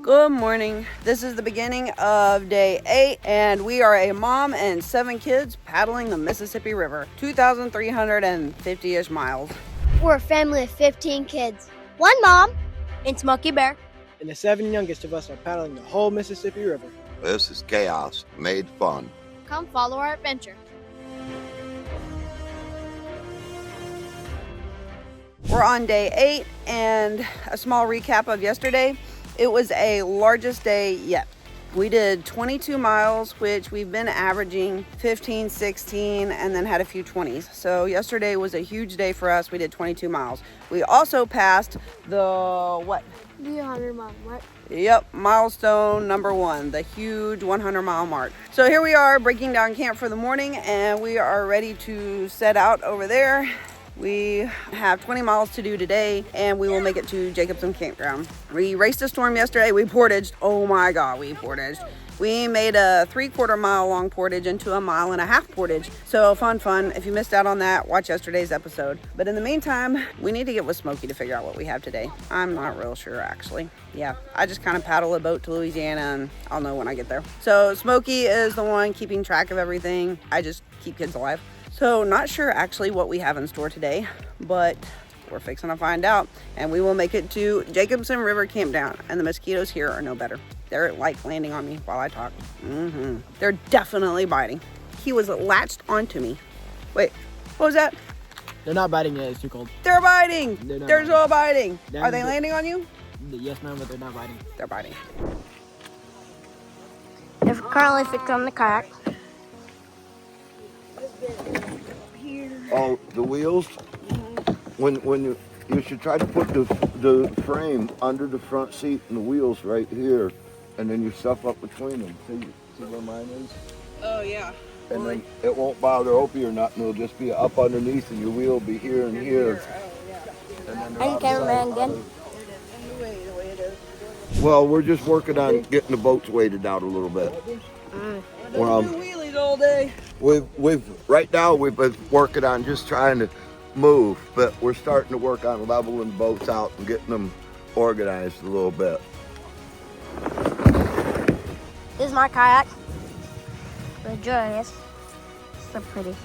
Good morning. This is the beginning of day 8, and we are a mom and 7 kids paddling the Mississippi River, 2,350-ish miles. We're a family of 15 kids. One mom and Smoky Bear. And the 7 youngest of us are paddling the whole Mississippi River. This is chaos made fun. Come follow our adventure. We're on day 8, and a small recap of yesterday. It was a largest day yet. We did 22 miles, which we've been averaging 15, 16, and then had a few 20s. So yesterday was a huge day for us. We did 22 miles. We also passed the, what? The 100-mile mark. Yep, milestone number 1, the huge 100-mile mark. So here we are breaking down camp for the morning, and we are ready to set out over there. We have 20 miles to do today, and we will make it to Jacobson Campground. We raced a storm yesterday. We portaged. Oh my God, we portaged. We made a 3/4 mile long portage into a 1.5 mile portage. So fun. If you missed out on that, watch yesterday's episode. But in the meantime, we need to get with Smokey to figure out what we have today. I'm not real sure, actually. Yeah, I just kind of paddle a boat to Louisiana, and I'll know when I get there. So Smokey is the one keeping track of everything. I just keep kids alive. So not sure actually what we have in store today, but we're fixing to find out, and we will make it to Jacobson River Campground. And the mosquitoes here are no better. They're like landing on me while I talk. They're definitely biting. He was latched onto me. Wait, what was that? They're not biting yet, it's too cold. They're biting. They're so biting. They're Are they landing on you? Yes, ma'am, but they're not biting. They're biting. They're currently fixed on the kayak. Oh, the wheels? When you should try to put the frame under the front seat and the wheels right here, and then you stuff up between them. See where mine is? Oh yeah. And then it won't bother Opie or nothing. It'll just be up underneath, and your wheel will be here and here. And then Are you cameraman again? Well, we're just working on getting the boats weighted out a little bit. Well, wheelies all day. Right now we've been working on just trying to move, but we're starting to work on leveling boats out and getting them organized a little bit. This is my kayak. The joy is so pretty.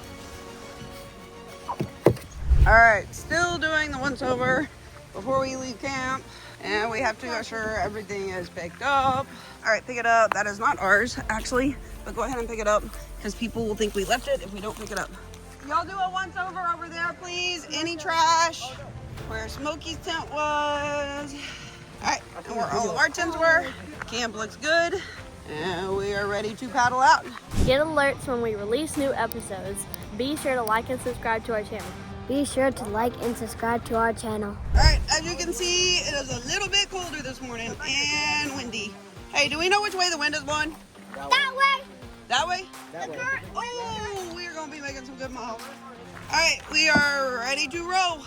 All right, still doing the once over before we leave camp, and we have to make sure everything is picked up. All right, pick it up. That is not ours, actually, but go ahead and pick it up because people will think we left it if we don't pick it up. Y'all do a once over there, please. Any trash? Where Smokey's tent was. All right, and where all of our tents were. Camp looks good, and we are ready to paddle out. Get alerts when we release new episodes. Be sure to like and subscribe to our channel. Be sure to like and subscribe to our channel. All right, as you can see, it is a little bit colder this morning and windy. Hey, do we know which way the wind is blowing? That way. That way? That way. Oh, we are going to be making some good miles. All right, we are ready to roll.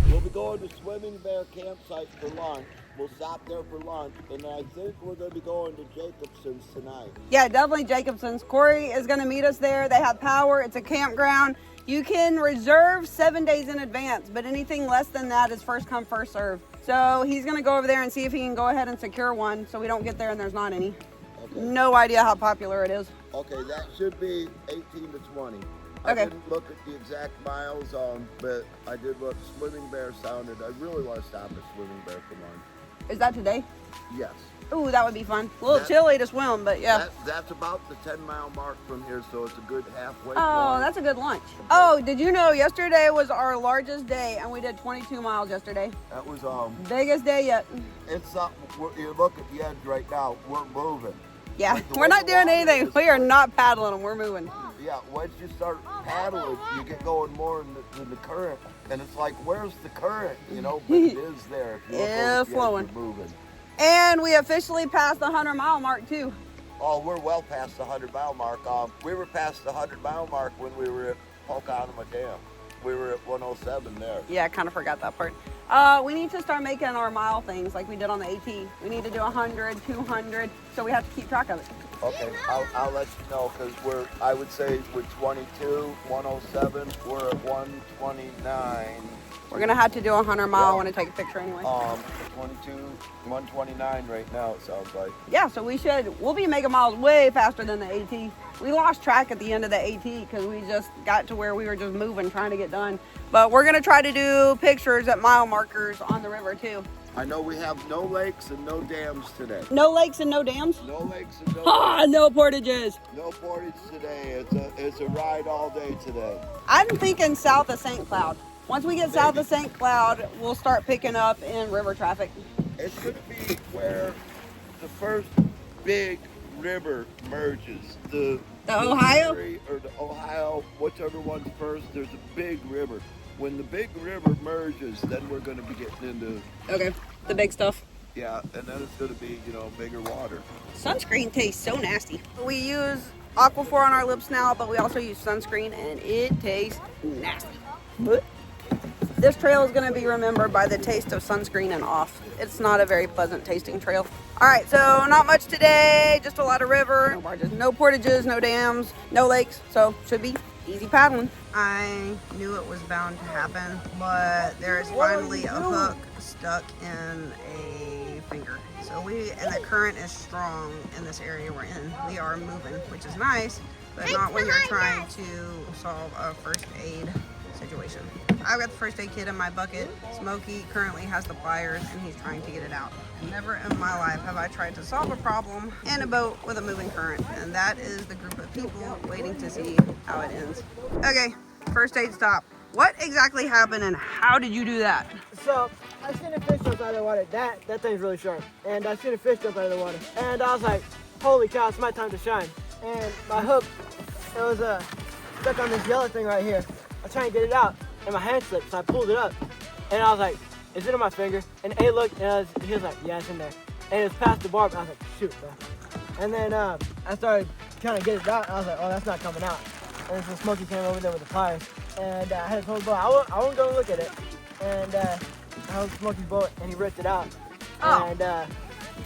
We'll be going to Smoky Bear campsite for lunch. We'll stop there for lunch, and I think we're going to be going to Jacobson's tonight. Yeah, definitely Jacobson's. Corey is going to meet us there. They have power. It's a campground. You can reserve 7 days in advance, but anything less than that is first come, first serve. So he's going to go over there and see if he can go ahead and secure one so we don't get there and there's not any. Okay. No idea how popular it is. Okay, that should be 18 to 20. Okay. I didn't look at the exact miles, but I did look. Smoky Bear sounded. I really want to stop at Smoky Bear for lunch. Is that today? Yes. Ooh, that would be fun. A little chilly to swim, but yeah. That's about the 10-mile mark from here, so it's a good halfway point. Oh, that's a good lunch. Oh, did you know yesterday was our largest day, and we did 22 miles yesterday? That was Biggest day yet. It's you look at the edge right now. We're moving. Yeah, Like the we're way not the doing water anything. is. We are not paddling them. We're moving. Yeah, once you start paddling, you get going more in the current, and it's like, where's the current? You know, but it is there. If you look Yeah, over the edge, flowing. you're moving. And we officially passed the 100-mile mark too. Oh, we're well past the 100-mile mark. We were past the 100-mile mark when we were at Pocahontas Dam. We were at 107 there. Yeah, I kind of forgot that part. We need to start making our mile things like we did on the AT. We need to do 100, 200, so we have to keep track of it. Okay, I'll let you know, because I would say with 22, 107, we're at 129. We're gonna have to do a 100-mile. I want to take a picture anyway. 129 right now, it sounds like. Yeah, so we'll be making miles way faster than the AT. We lost track at the end of the AT because we just got to where we were just moving, trying to get done. But we're gonna try to do pictures at mile markers on the river too. I know we have no lakes and no dams today. No lakes and no dams? No lakes and no Ah, no portages. No portage today. It's a ride all day today. I'm thinking south of St. Cloud. Once we get south of St. Cloud, we'll start picking up in river traffic. It's going to be where the first big river merges. The Ohio? Missouri or the Ohio, whichever one's first, there's a big river. When the big river merges, then we're going to be getting into... Okay, the big stuff. Yeah, and then it's going to be, bigger water. Sunscreen tastes so nasty. We use Aquaphor on our lips now, but we also use sunscreen, and it tastes nasty. This trail is going to be remembered by the taste of sunscreen and off. It's not a very pleasant tasting trail. All right, so not much today, just a lot of river, no barges, no portages, no dams, no lakes, so should be easy paddling. I knew it was bound to happen, but there is finally a hook stuck in a finger. So and the current is strong in this area we're in. We are moving, which is nice, but not when you're trying to solve a first aid situation. I've got the first aid kit in my bucket. Smoky currently has the pliers and he's trying to get it out. Never in my life have I tried to solve a problem in a boat with a moving current, and that is the group of people waiting to see how it ends. Okay, first aid stop. What exactly happened and how did you do that? So I seen a fish jump out of the water. That thing's really sharp. And I seen a fish jump out of the water. And I was like, holy cow, it's my time to shine. And my hook, it was stuck on this yellow thing right here. I was trying to get it out, and my hand slipped, so I pulled it up. And I was like, is it in my finger? And A looked, and he was like, yeah, it's in there. And it was past the barb, and I was like, shoot, bro. And then I started trying to get it out, and I was like, oh, that's not coming out. And so Smokey came over there with the pliers. And I had to hold the boat. I won't go look at it. And I held Smokey's boat, and he ripped it out. Oh. And I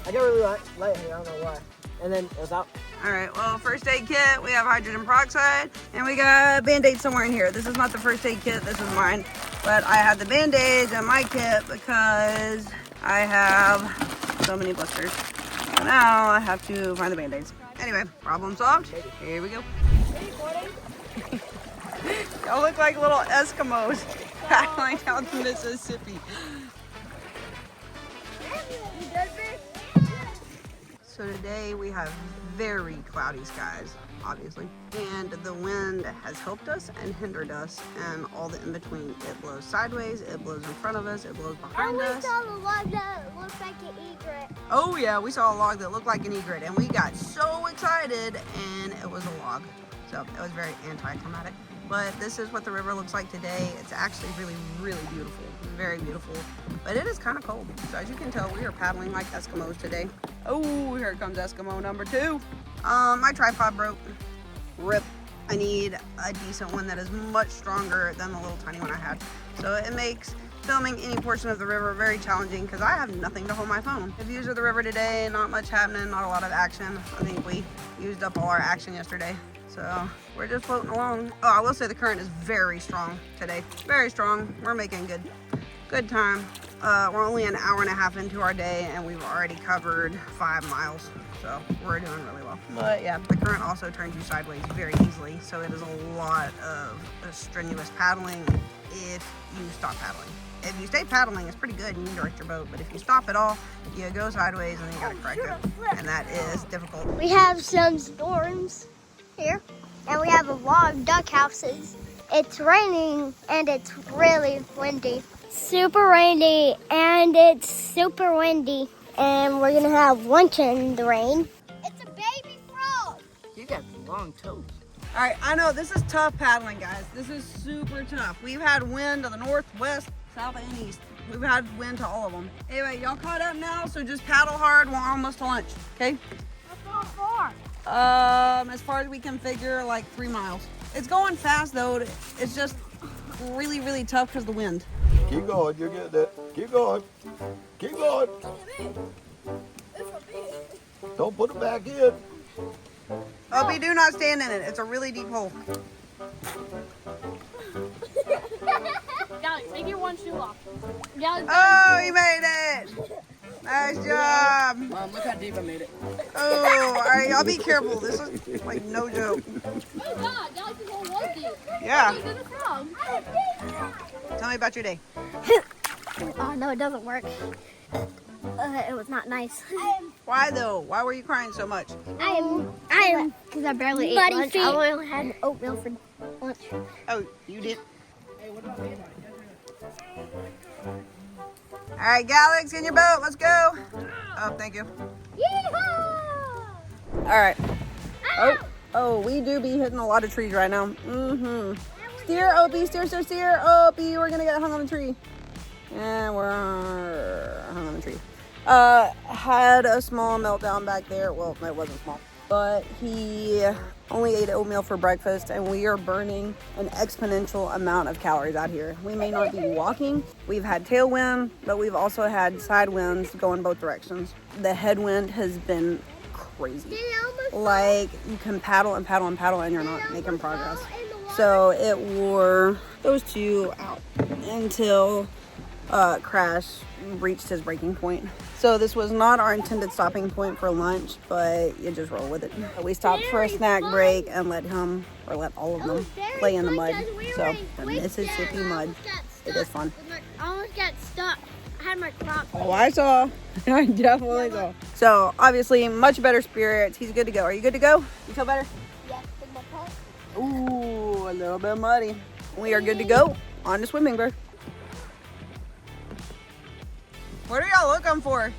got really light here, I don't know why. And then it was out. All right, well, first aid kit, we have hydrogen peroxide, and we got Band-Aid somewhere in here. This is not the first aid kit, this is mine. But I have the Band-Aids in my kit because I have so many blisters. So now I have to find the Band-Aids. Anyway, problem solved. Here we go. Y'all look like little Eskimos paddling down the Mississippi. So today we have very cloudy skies, obviously, and the wind has helped us and hindered us, and all the in-between. It blows sideways, it blows in front of us, it blows behind us. We saw a log that looks like an egret. Oh yeah, we saw a log that looked like an egret, and we got so excited, and it was a log. So it was very anticlimactic. But this is what the river looks like today. It's actually really, really beautiful. Very beautiful. But it is kind of cold. So as you can tell, we are paddling like Eskimos today. Oh, here comes Eskimo number 2. My tripod broke. Rip. I need a decent one that is much stronger than the little tiny one I had. So it makes filming any portion of the river very challenging because I have nothing to hold my phone. The views of the river today, not much happening, not a lot of action. I think we used up all our action yesterday. So we're just floating along. Oh, I will say the current is very strong today. Very strong. We're making good time. We're only an hour and a half into our day and we've already covered 5 miles. So we're doing really well. But yeah, the current also turns you sideways very easily. So it is a lot of strenuous paddling if you stop paddling. If you stay paddling, it's pretty good and you can direct your boat. But if you stop at all, you go sideways and then you gotta correct it. And that is difficult. We have some storms here, and we have a lot of duck houses. It's raining and it's really windy. Super rainy and it's super windy. And we're gonna have lunch in the rain. It's a baby frog. You got long toes. All right, I know this is tough paddling, guys. This is super tough. We've had wind to the north, west, south, and east. We've had wind to all of them. Anyway, y'all caught up now, so just paddle hard. We're almost to lunch, okay? How far? As far as we can figure, like 3 miles. It's going fast though. It's just really, really tough because of the wind. Keep going, you're getting it. Keep going. Keep going. Don't put it back in. Opie, do not stand in it. It's a really deep hole. Alex, make your one shoe off. Yeah, Oh, you made it! Nice job. Mom, look how deep I made it. Oh, all right, y'all be careful. This is like no joke. Oh God, Galaxy's whole was deep. Yeah. Look at the frog. Tell me about your day. Oh no, it doesn't work. It was not nice. Why though? Why were you crying so much? I am because I barely ate lunch. I only had oatmeal for lunch. Oh, you did. All right, Galax, in your boat. Let's go. Oh, thank you. Yeehaw! All right. Oh, we do be hitting a lot of trees right now. Mm-hmm. Steer, Opie, steer, Opie. We're gonna get hung on the tree. And we're hung on the tree. Had a small meltdown back there. Well, it wasn't small, but he only ate oatmeal for breakfast, and we are burning an exponential amount of calories out here. We may not be walking. We've had tailwind, but we've also had side winds going both directions. The headwind has been crazy. Like, you can paddle and paddle and paddle, and you're not making progress. So it wore those two out until Crash reached his breaking point. So this was not our intended stopping point for lunch, but you just roll with it. We stopped for a snack break and let him, or let all of them, play in the mud. So the Mississippi mud, it is fun. I almost got stuck. I had my Crocs. Oh, I saw. I definitely saw. So obviously much better spirits. He's good to go. Are you good to go? You feel better? Yeah, with my pants. Ooh, a little bit muddy. We are good to go on the Smoky Bear. What are y'all looking for?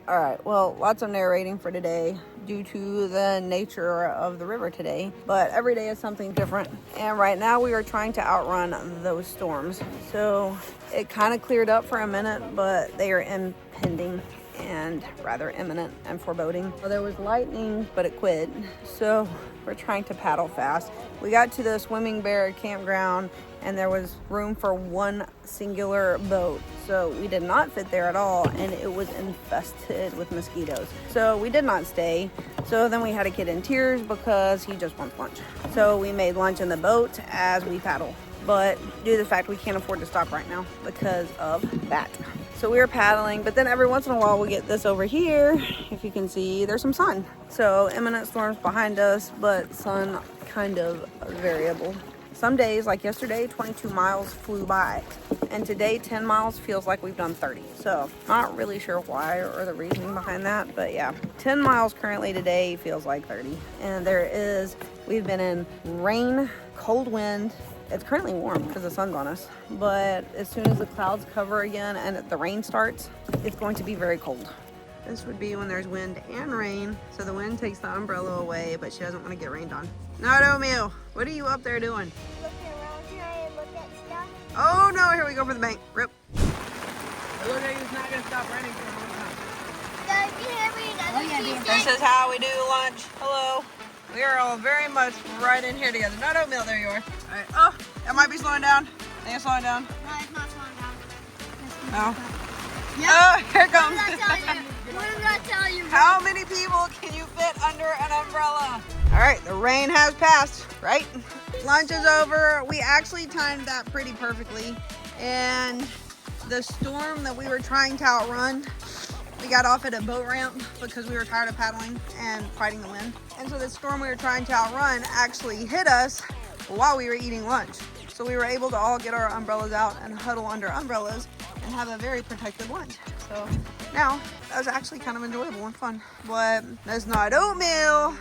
All right, well, lots of narrating for today due to the nature of the river today, but every day is something different. And right now we are trying to outrun those storms. So it kind of cleared up for a minute, but they are impending and rather imminent and foreboding. Well, there was lightning, but it quit. So we're trying to paddle fast. We got to the Smoky Bear campground and there was room for one singular boat. So we did not fit there at all, and it was infested with mosquitoes. So we did not stay. So then we had a kid in tears because he just wants lunch. So we made lunch in the boat as we paddle. But due to the fact we can't afford to stop right now because of that. So we were paddling, but then every once in a while we'll get this over here. If you can see, there's some sun. So imminent storms behind us, but sun kind of variable. Some days, like yesterday, 22 miles flew by. And today, 10 miles feels like we've done 30. So not really sure why or the reasoning behind that, but yeah. 10 miles currently today feels like 30. And we've been in rain, cold wind. It's currently warm because the sun's on us. But as soon as the clouds cover again and the rain starts, it's going to be very cold. This would be when there's wind and rain. So the wind takes the umbrella away, but she doesn't want to get rained on. Not Oatmeal. What are you up there doing? Looking around trying to look at stuff. Oh no, here we go for the bank. Rip. It looks like it's not going to stop raining for a long time. Guys, you hear me? This is how we do lunch. Hello. We are all very much right in here together. Not Oatmeal, there you are. All right. Oh, that might be slowing down. I think it's slowing down. No, it's not slowing down. No. Oh, here it comes. What did I tell you? How many people can you fit under an umbrella? All right, the rain has passed, right? Lunch is over. We actually timed that pretty perfectly. And the storm that we were trying to outrun, we got off at a boat ramp because we were tired of paddling and fighting the wind. And so the storm we were trying to outrun actually hit us while we were eating lunch. So we were able to all get our umbrellas out and huddle under umbrellas and have a very protected lunch. So now that was actually kind of enjoyable and fun. But Ms. Not Oatmeal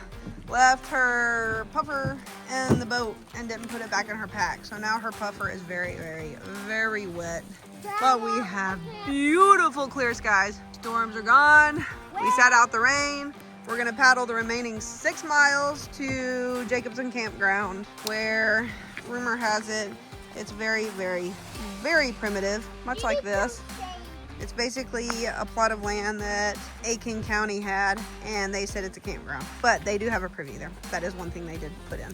left her puffer in the boat and didn't put it back in her pack. So now her puffer is very, very, very wet. But we have beautiful clear skies. Storms are gone. We sat out the rain. We're gonna paddle the remaining 6 miles to Jacobson Campground, where rumor has it, it's very, very, very primitive, much like this. It's basically a plot of land that Aiken County had, and they said it's a campground. But they do have a privy there. That is one thing they did put in.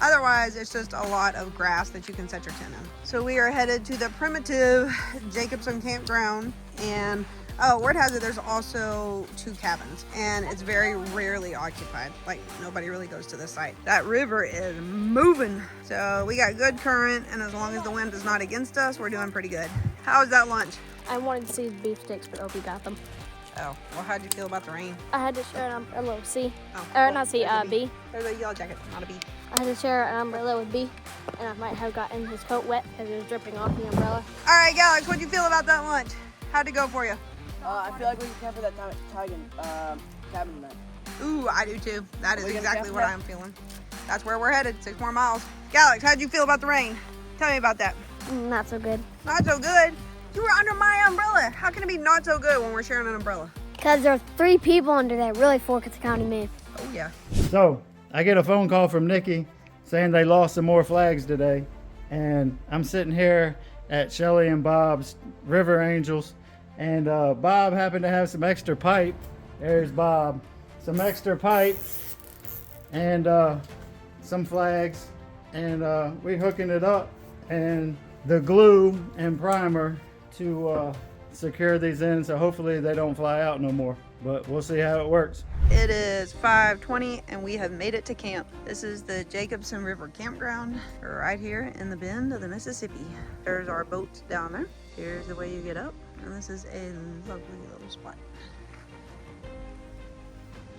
Otherwise, it's just a lot of grass that you can set your tent in. So we are headed to the primitive Jacobson campground, and oh, word has it there's also 2 cabins, and it's very rarely occupied. Like, nobody really goes to the site. That river is moving. So we got good current, and as long as the wind is not against us, we're doing pretty good. How's that lunch? I wanted to see the beef sticks, but Opie got them. Oh, well, how'd you feel about the rain? I had to share an umbrella with C. Oh, Or not C, there's a B. There's a yellow jacket, not a bee. I had to share an umbrella with B, and I might have gotten his coat wet because it was dripping off the umbrella. All right, Galax, what'd you feel about that lunch? How'd it go for you? I feel like we can camp for that cabin tonight. Ooh, I do too. That is Are we gonna exactly camp what that? I'm feeling. That's where we're headed, 6 more miles. Galax, how'd you feel about the rain? Tell me about that. Not so good. Not so good? You were under my umbrella. How can it be not so good when we're sharing an umbrella? Because there are 3 people under there. Really, 4 because counting me. Oh, yeah. So I get a phone call from Nikki saying they lost some more flags today. And I'm sitting here at Shelly and Bob's River Angels. And Bob happened to have some extra pipe. There's Bob. Some extra pipe and some flags. And we hooking it up. And the glue and primer to secure these in, so hopefully they don't fly out no more, but we'll see how it works. It is 5:20 and we have made it to camp. This is the Jacobson River campground right here in the bend of the Mississippi. There's our boats down there. Here's the way you get up, and this is a lovely little spot.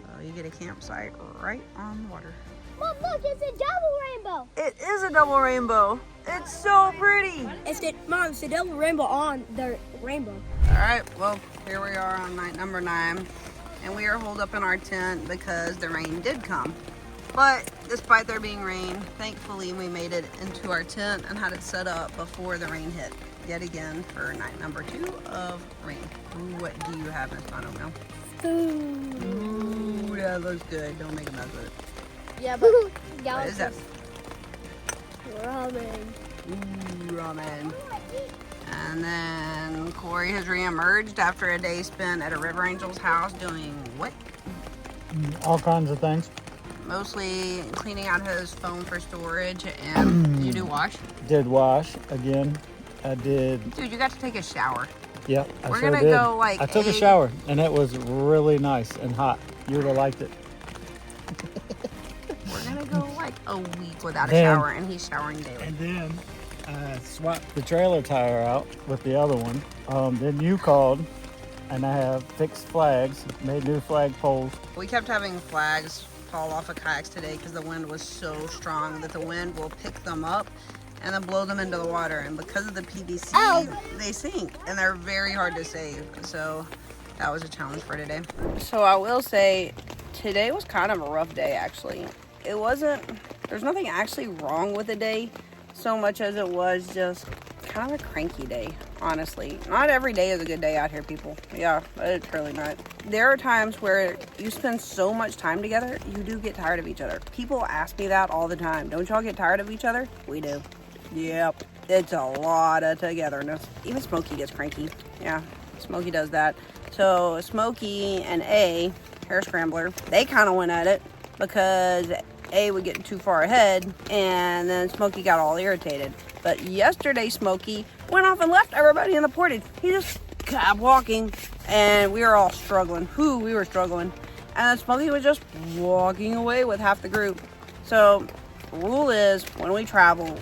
So you get a campsite right on the water. Mom, look, it's a double rainbow. It is a double rainbow. It's so pretty. It's the double rainbow on the rainbow. All right, well, here we are on night number 9, and we are holed up in our tent because the rain did come. But despite there being rain, thankfully we made it into our tent and had it set up before the rain hit yet again for night number 2 of rain. Ooh, what do you have, Miss Bono? Ooh, that looks good. Don't make a mess with it. Yeah, but What is that? ramen. Ooh, ramen. And then Corey has reemerged after a day spent at a River Angel's house doing what? All kinds of things. Mostly cleaning out his phone for storage, and you do wash? Did wash again. I did. Dude, you got to take a shower. Yep, I We're sure gonna did. go, like, I took a egg- shower and it was really nice and hot. You would have liked it. We're gonna go like a week without a Then- shower, and he's showering daily. And then I swapped the trailer tire out with the other one. Then you called, and I have fixed flags, made new flag poles. We kept having flags fall off of kayaks today because the wind was so strong that the wind will pick them up and then blow them into the water. And because of the PVC, they sink, and they're very hard to save. So that was a challenge for today. So I will say, today was kind of a rough day, actually. It wasn't, there's nothing actually wrong with the day so much as it was just kind of a cranky day, honestly. Not every day is a good day out here, people. Yeah, it's really not. There are times where you spend so much time together, you do get tired of each other. People ask me that all the time. Don't y'all get tired of each other? We do. Yep. It's a lot of togetherness. Even Smoky gets cranky. Yeah, Smoky does that. So Smoky and A, Hair Scrambler, they kind of went at it because A would get too far ahead, and then Smoky got all irritated. But yesterday, Smoky went off and left everybody in the portage. He just kept walking, and we were all struggling. We were struggling. And then Smoky was just walking away with half the group. So the rule is, when we travel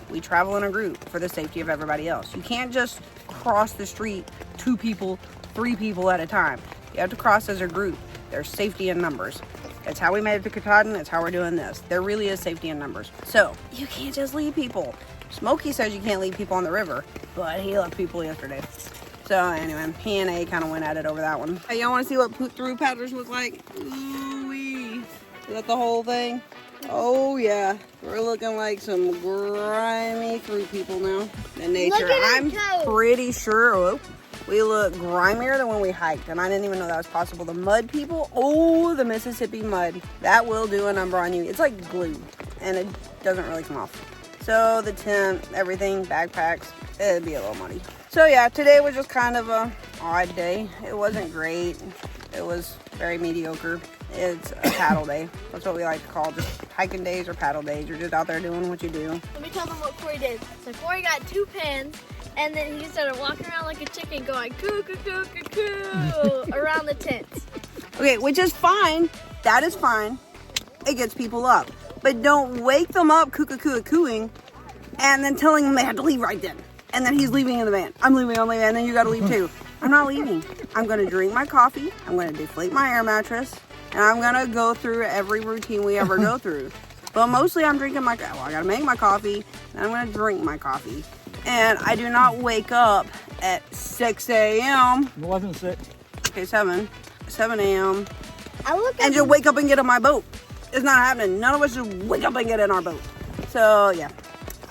in a group for the safety of everybody else. You can't just cross the street 2 people, 3 people at a time. You have to cross as a group. There's safety in numbers. It's how we made it to Katahdin. It's how we're doing this. There really is safety in numbers. So you can't just leave people. Smoky says you can't leave people on the river, but he left people yesterday. So anyway, he and A kind of went at it over that one. Hey, y'all want to see what through paddlers look like? Ooh-wee. Is that the whole thing? Oh yeah, we're looking like some grimy through people now in nature. I'm pretty sure we look grimier than when we hiked, and I didn't even know that was possible. The mud people, oh, the Mississippi mud, that will do a number on you. It's like glue, and it doesn't really come off. So the tent, everything, backpacks, it'd be a little muddy. So yeah, today was just kind of a odd day. It wasn't great. It was very mediocre. It's a paddle day. That's what we like to call just hiking days or paddle days. You're just out there doing what you do. Let me tell them what Corey did. So Corey got 2 pins, and then he started walking around like a chicken going coo, coo, coo, coo, coo around the tents. Okay, which is fine. That is fine. It gets people up. But don't wake them up cooing and then telling them they have to leave right then. And then he's leaving in the van. I'm leaving, and then you gotta leave too. I'm not leaving. I'm gonna drink my coffee. I'm gonna deflate my air mattress. And I'm gonna go through every routine we ever go through. But mostly I'm drinking I gotta make my coffee, and I'm gonna drink my coffee. And I do not wake up at 6 a.m. It wasn't 6. Okay, 7 a.m. And just wake up and get on my boat. It's not happening. None of us just wake up and get in our boat. So yeah,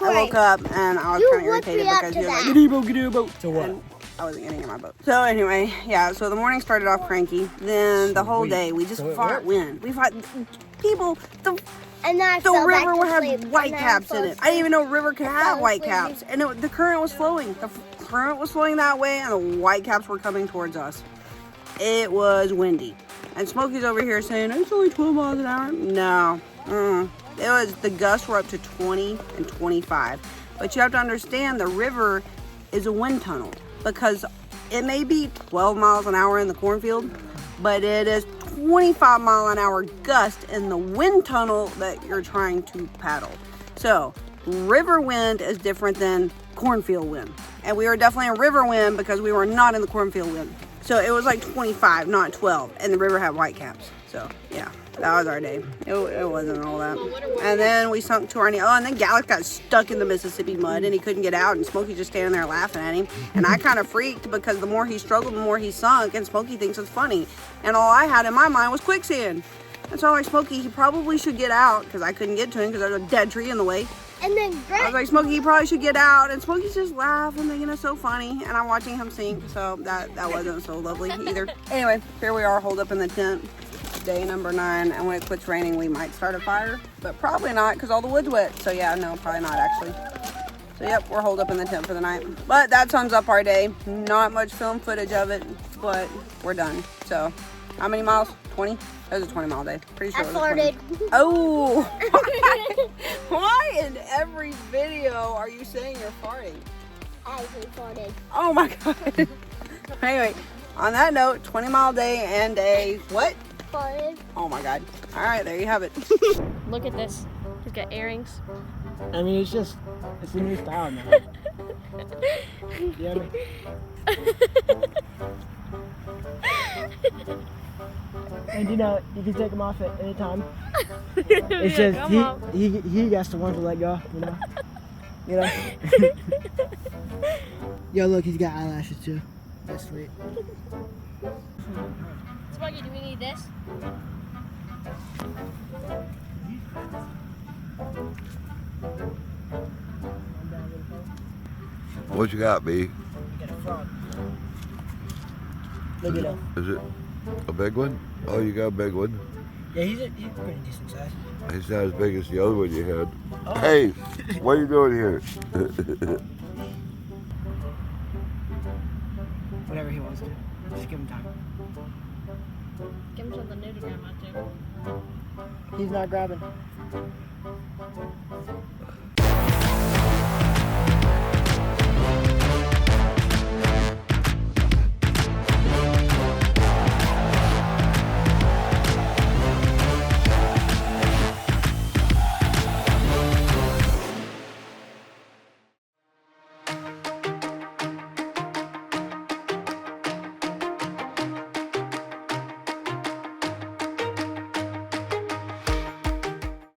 I woke up and I was kind of irritated because he was like, get in a boat. To what? And I wasn't getting in my boat. So anyway, yeah, so the morning started off cranky. Then the whole day we just fought wind. We fought people. The river would have white caps in it. I didn't even know river could have white caps. And the current was flowing. The current was flowing that way and the white caps were coming towards us. It was windy. And Smoky's over here saying, it's only 12 miles an hour. No. The gusts were up to 20 and 25. But you have to understand the river is a wind tunnel because it may be 12 miles an hour in the cornfield, but it is 25 mile an hour gust in the wind tunnel that you're trying to paddle. So river wind is different than cornfield wind. And we were definitely in river wind because we were not in the cornfield wind. So it was like 25, not 12, and the river had white caps. So yeah, that was our day. It wasn't all that. And then we sunk to our knee. Oh, and then Gallic got stuck in the Mississippi mud and he couldn't get out, and Smokey just standing there laughing at him. And I kind of freaked because the more he struggled, the more he sunk, and Smokey thinks it's funny. And all I had in my mind was quicksand. And so I'm like, Smokey, he probably should get out because I couldn't get to him because there's a dead tree in the way. And then I was like, Smokey, you probably should get out. And Smokey's just laughing, thinking it's so funny. And I'm watching him sink, so that wasn't so lovely either. Anyway, here we are, holed up in the tent. Day number 9. And when it quits raining, we might start a fire. But probably not, because all the wood's wet. So yeah, no, probably not actually. So yep, we're holed up in the tent for the night. But that sums up our day. Not much film footage of it, but we're done. So how many miles? 20? That was a 20-mile day. Pretty sure it was 20. Oh! Why in every video are you saying you're farting? I farted. Oh my god. Anyway, on that note, 20-mile day and a what? Farted. Oh my god. Alright, there you have it. Look at this. He's got earrings. I mean, it's a new style now. You know what I mean? And you know, you can take them off at any time. It's just he has to want to let go, you know. You know. Yo, look, he's got eyelashes too. That's sweet. Smokey, do we need this? What you got, B? You got a frog. Look at him. Is it a big one? Oh, you got a big one. Yeah, he's pretty decent size. He's not as big as the other one you had. Oh. Hey, what are you doing here? Whatever he wants to. Just give him time. Give him something new to grab onto. He's not grabbing.